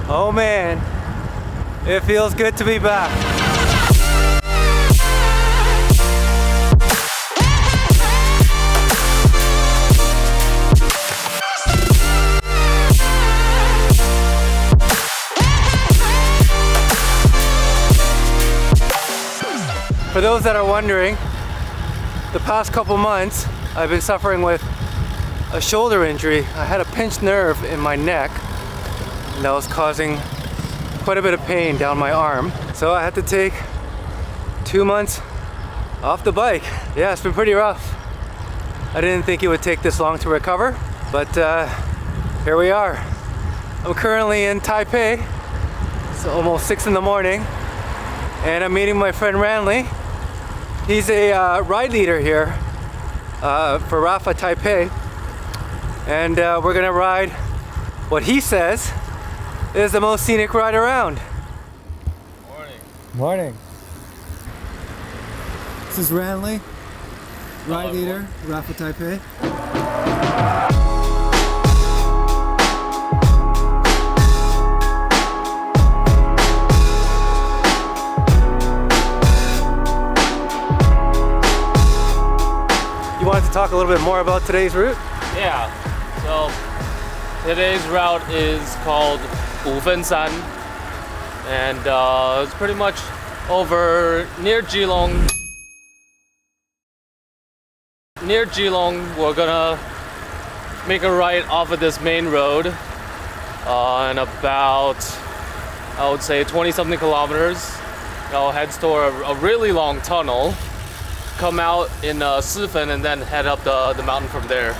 Oh man, it feels good to be back. For those that are wondering, the past couple months I've been suffering with a shoulder injury. I had a pinched nerve in my neck and that was causing quite a bit of pain down my arm. So I had to take 2 months off the bike. Yeah, it's been pretty rough. I didn't think it would take this long to recover, but here we are. I'm currently in Taipei. It's almost 6 in the morning and I'm meeting my friend Ranley. He's a ride leader here for Rapha Taipei, and we're gonna ride what he says is the most scenic ride around. Morning. Morning. This is Ranley, ride leader, Rapha Taipei. You wanted to talk a little bit more about today's route? Yeah, so today's route is called San, and it's pretty much over near Geelong. Near Geelong, we're gonna make a right off of this main road and about, I would say, 20-something kilometers. I'll head toward a really long tunnel, come out in Sifen, and then head up the mountain from there.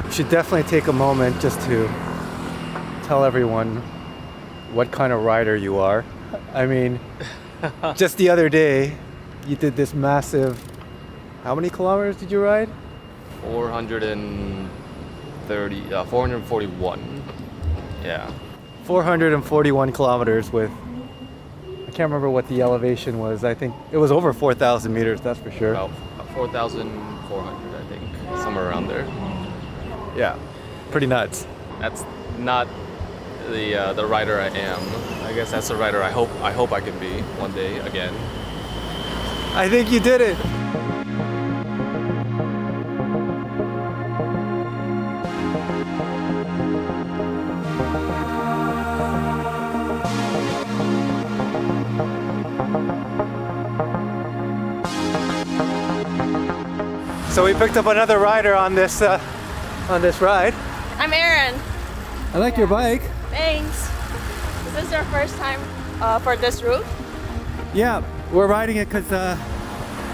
You should definitely take a moment just to tell everyone what kind of rider you are. I mean, just the other day, you did this massive, how many kilometers did you ride? 441. Yeah. 441 kilometers with, I can't remember what the elevation was. I think it was over 4,000 meters, that's for sure. About 4,400, I think, somewhere around there. Yeah, pretty nuts. That's not the rider I am. I guess that's the rider I hope I can be one day again. I think you did it. So we picked up another rider on this ride. I'm Erin. I like your bike. Thanks. Is this your first time for this route? Yeah, we're riding it because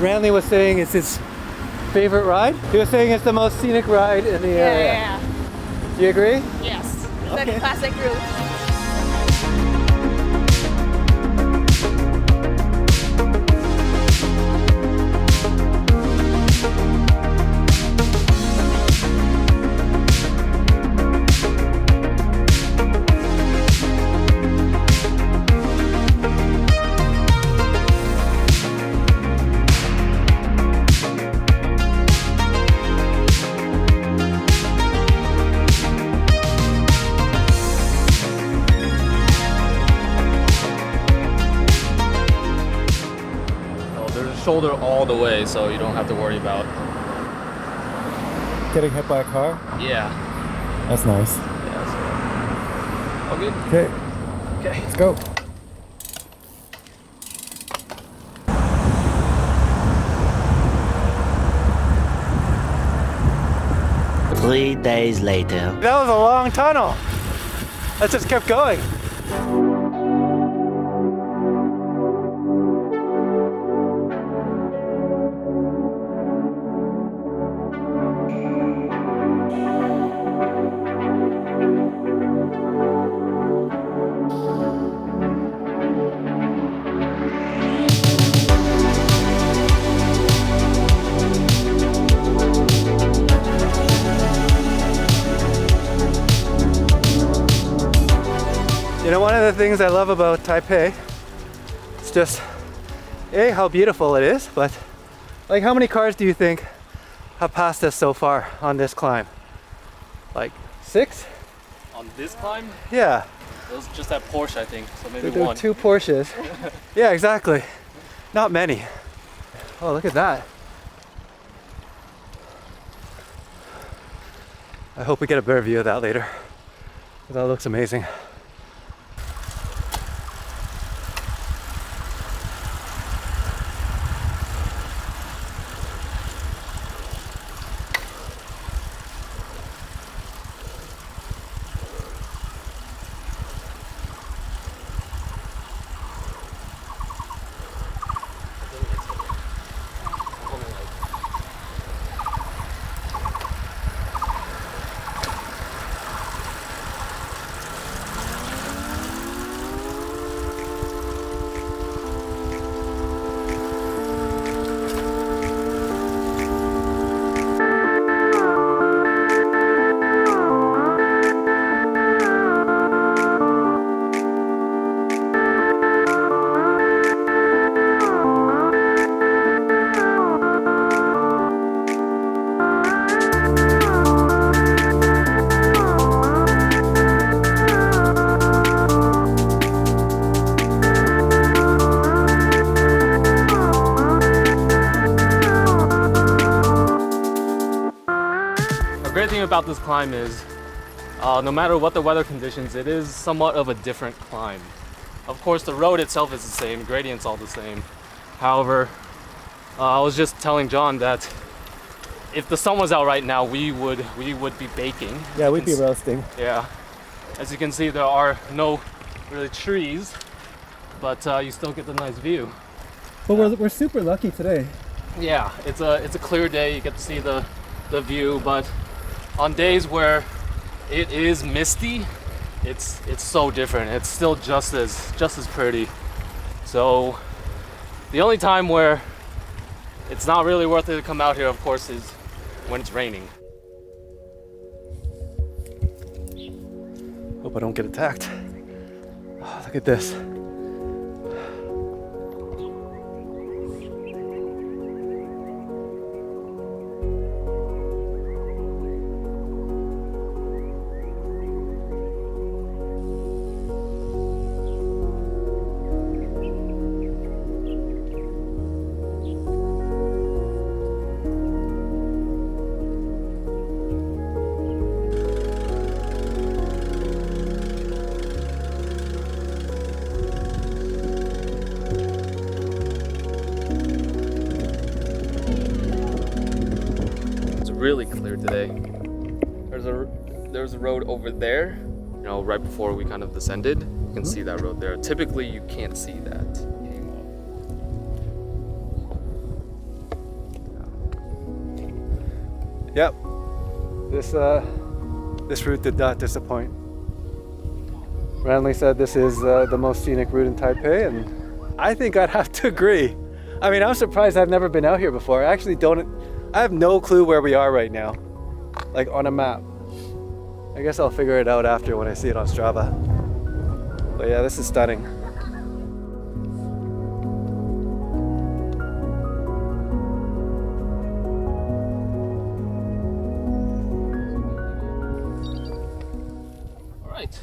Ranley was saying it's his favorite ride. He was saying it's the most scenic ride in the area. Yeah. Do you agree? Yes. It's Okay. a classic route. Shoulder all the way, so you don't have to worry about Getting hit by a car? yeah. That's nice. Yeah, so. All good? Okay, Okay. let's go. Three days later. That was a long tunnel. Let's just kept going. You know, one of the things I love about Taipei is just, A, how beautiful it is, but like how many cars do you think have passed us so far on this climb? Like 6? On this climb, Yeah. it was just that Porsche, I think. So maybe There were one. 2 Porsches. Yeah, exactly. Not many. Oh, look at that. I hope we get a better view of that later. That looks amazing. The great thing about this climb is, no matter what the weather conditions, it is somewhat of a different climb. Of course, the road itself is the same, gradient's all the same. However, I was just telling John that if the sun was out right now, we would be baking. Yeah, we'd be roasting. Yeah. As you can see, there are no really trees, but you still get the nice view. But we're super lucky today. Yeah, it's a clear day. You get to see the view, but on days where it is misty, it's so different. It's still just as pretty. So the only time where it's not really worth it to come out here, of course, is when it's raining. Hope I don't get attacked. Oh, look at this. Really clear today. There's a road over there, you know, right before we kind of descended. You can see that road there. Typically you can't see that. Yep. This route did not disappoint. Ranley said this is the most scenic route in Taipei, and I think I'd have to agree. I mean, I'm surprised I've never been out here before. I have no clue where we are right now, like on a map. I guess I'll figure it out after when I see it on Strava. But yeah, this is stunning. All right.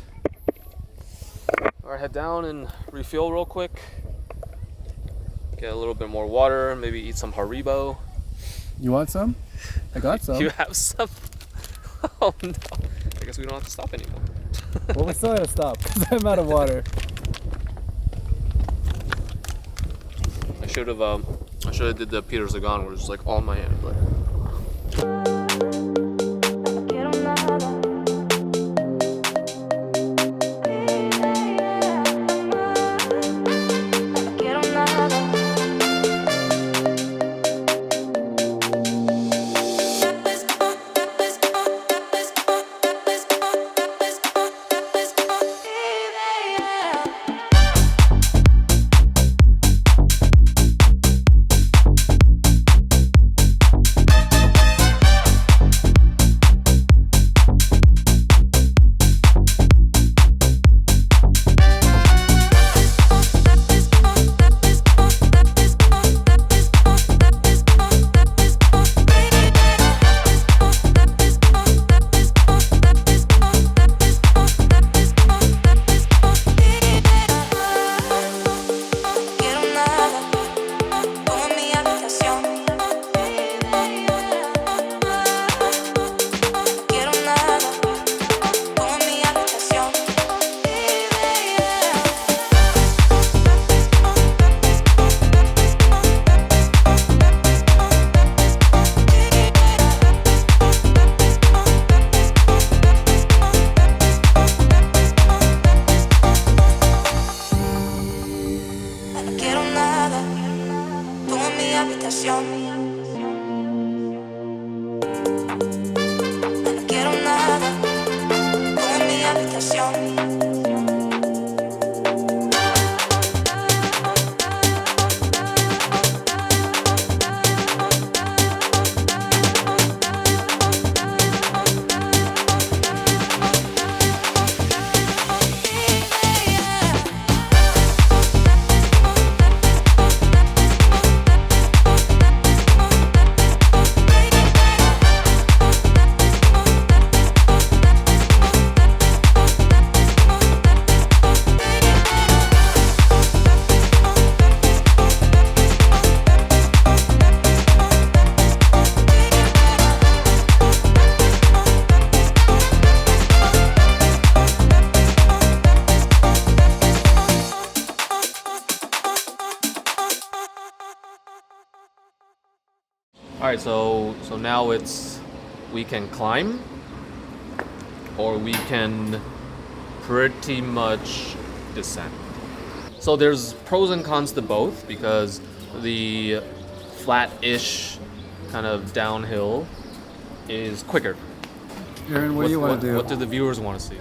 All right, head down and refuel real quick. Get a little bit more water, maybe eat some Haribo. You want some? I got some. You have some? Oh no. I guess we don't have to stop anymore. Well, we still gotta stop because I'm out of water. I should have did the Peter Sagan where it's just like all in my hand, but habitación. No quiero nada con mi habitación. Alright, so now we can climb or we can pretty much descend. So there's pros and cons to both because the flat-ish kind of downhill is quicker. Erin, what do you want to do? What do the viewers want to see?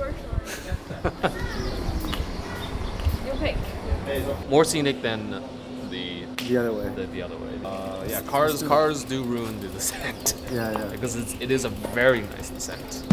You pick. More scenic than The other way. the other way. Yeah, cars do ruin the descent. Yeah. Because it is a very nice descent.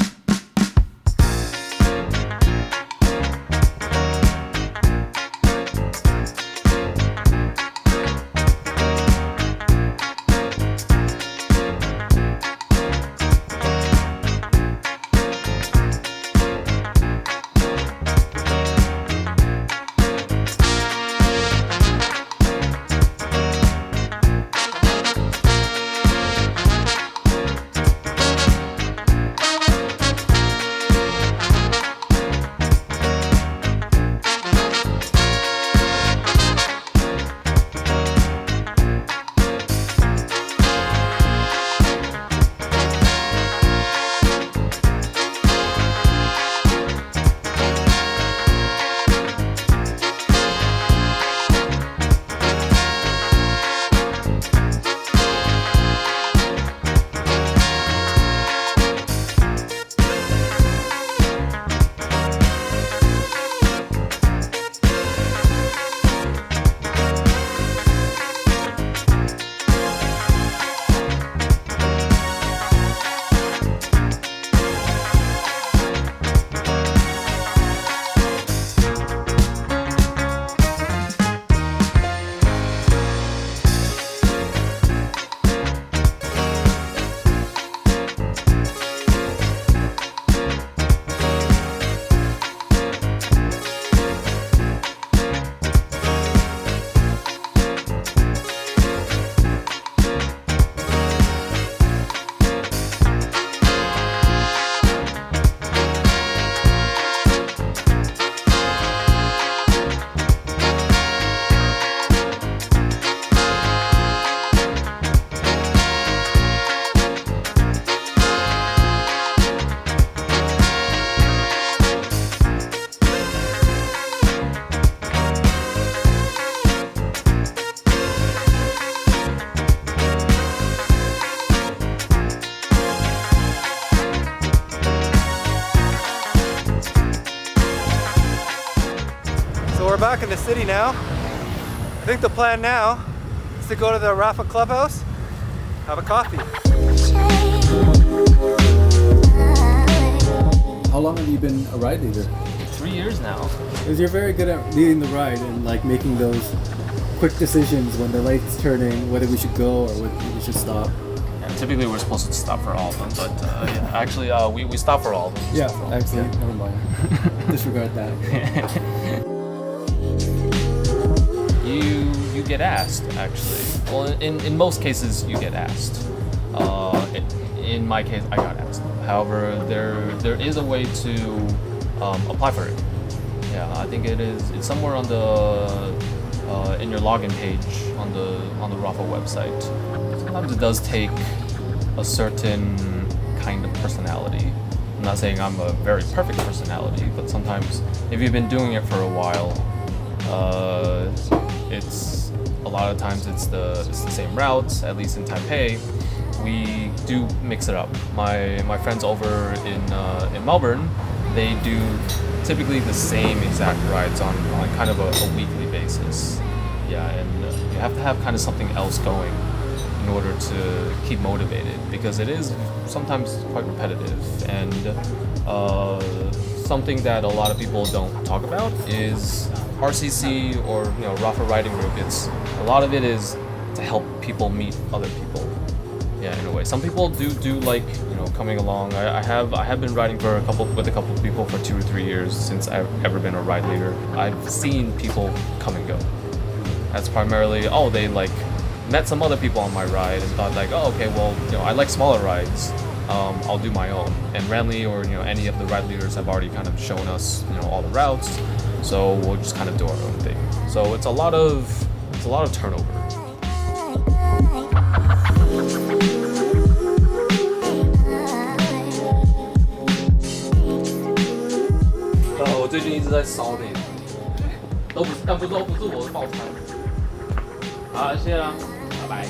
We're back in the city now. I think the plan now is to go to the Rapha clubhouse, have a coffee. How long have you been a ride leader? 3 years now. Because you're very good at leading the ride and like making those quick decisions when the light's turning, whether we should go or whether we should stop. Yeah, typically we're supposed to stop for all of them, but yeah, actually we stop for all of them. Yeah, actually, never mind. Disregard that. You get asked, actually. Well, in most cases, you get asked. In my case, I got asked. However, there is a way to apply for it. Yeah, I think it's somewhere on the in your login page on the Rapha website. Sometimes it does take a certain kind of personality. I'm not saying I'm a very perfect personality, but sometimes if you've been doing it for a while, a lot of times it's the same routes. At least in Taipei, we do mix it up. My friends over in Melbourne, they do typically the same exact rides on kind of a weekly basis. Yeah, and you have to have kind of something else going in order to keep motivated, because it is sometimes quite repetitive. And something that a lot of people don't talk about is RCC, or Rapha riding group. It's a lot of it is to help people meet other people. Yeah, in a way. Some people do like coming along. I have been riding with a couple of people for 2 or 3 years since I've ever been a ride leader. I've seen people come and go. That's primarily they like met some other people on my ride and thought like, oh, okay, well, I like smaller rides. I'll do my own. And Ranley or any of the ride leaders have already kind of shown us all the routes, so we'll just kind of do our own thing. So it's a lot of turnover. 我最近一直在烧那个，但不是我的爆餐。好，谢谢啦，拜拜。